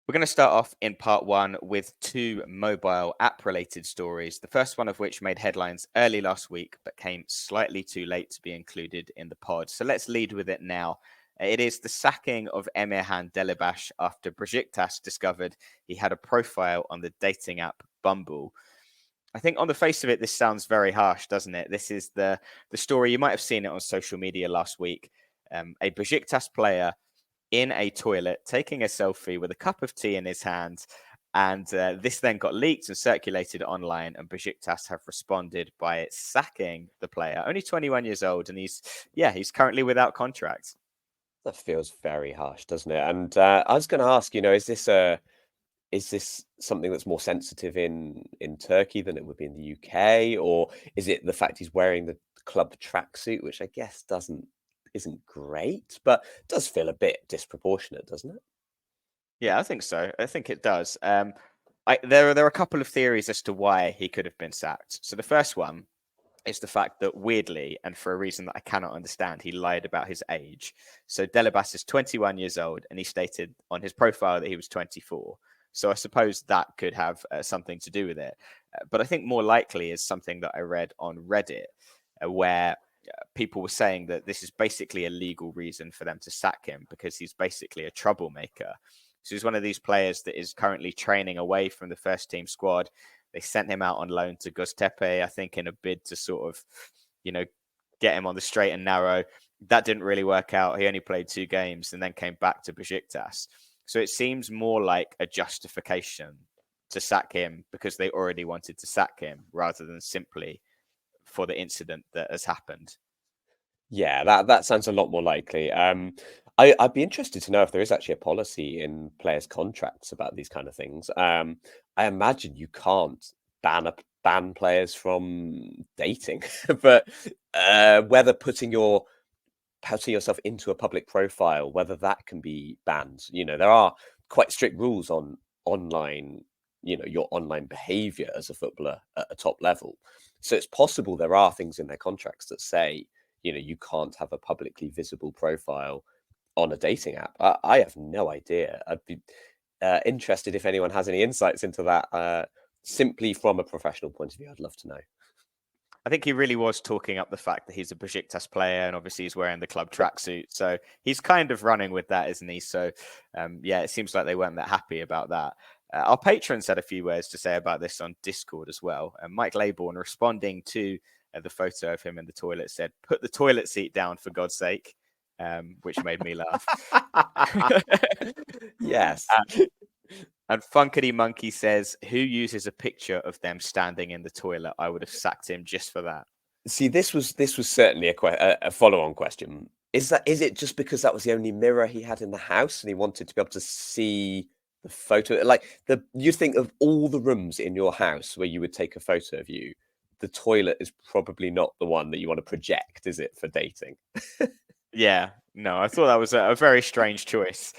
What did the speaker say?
We're going to start off in part one with two mobile app related stories. The first one of which made headlines early last week, but came slightly too late to be included in the pod. So let's lead with it now. It is the sacking of Emirhan Delibaş after Beşiktaş discovered he had a profile on the dating app Bumble. I think on the face of it, this sounds very harsh, doesn't it? This is the story. You might have seen it on social media last week. A Beşiktaş player in a toilet taking a selfie with a cup of tea in his hand. And this then got leaked and circulated online, and Beşiktaş have responded by sacking the player. Only 21 years old, and he's currently without contract. That feels very harsh, doesn't it? And I was going to ask, is this something that's more sensitive in Turkey than it would be in the UK, or is it the fact he's wearing the club tracksuit, which I guess isn't great, but does feel a bit disproportionate, doesn't it? Yeah, I think so. I think it does. There are a couple of theories as to why he could have been sacked. So the first one is the fact that weirdly, and for a reason that I cannot understand, he lied about his age. So Delibas is 21 years old, and he stated on his profile that he was 24. So I suppose that could have something to do with it. But I think more likely is something that I read on Reddit, where people were saying that this is basically a legal reason for them to sack him because he's basically a troublemaker. So he's one of these players that is currently training away from the first team squad. They sent him out on loan to Göztepe, I think, in a bid to sort of, get him on the straight and narrow. That didn't really work out. He only played 2 games and then came back to Beşiktaş. So it seems more like a justification to sack him because they already wanted to sack him rather than simply for the incident that has happened. Yeah, that sounds a lot more likely. I'd be interested to know if there is actually a policy in players' contracts about these kind of things. I imagine you can't ban players from dating, but whether putting yourself into a public profile, whether that can be banned. There are quite strict rules on online, your online behavior as a footballer at a top level. So it's possible there are things in their contracts that say, you can't have a publicly visible profile on a dating app. I have no idea. I'd be interested if anyone has any insights into that. Simply from a professional point of view, I'd love to know. I think he really was talking up the fact that he's a Beşiktaş player and obviously he's wearing the club tracksuit. So he's kind of running with that, isn't he? So, it seems like they weren't that happy about that. Our patrons had a few words to say about this on Discord as well. Mike Laybourne, responding to the photo of him in the toilet, said, "Put the toilet seat down for God's sake," which made me laugh. Yes. And Funkity Monkey says, "Who uses a picture of them standing in the toilet? I would have sacked him just for that." See, this was certainly a follow-on question. Is it just because that was the only mirror he had in the house and he wanted to be able to see the photo? Like you think of all the rooms in your house where you would take a photo of you, the toilet is probably not the one that you want to project, is it, for dating? Yeah, no, I thought that was a very strange choice.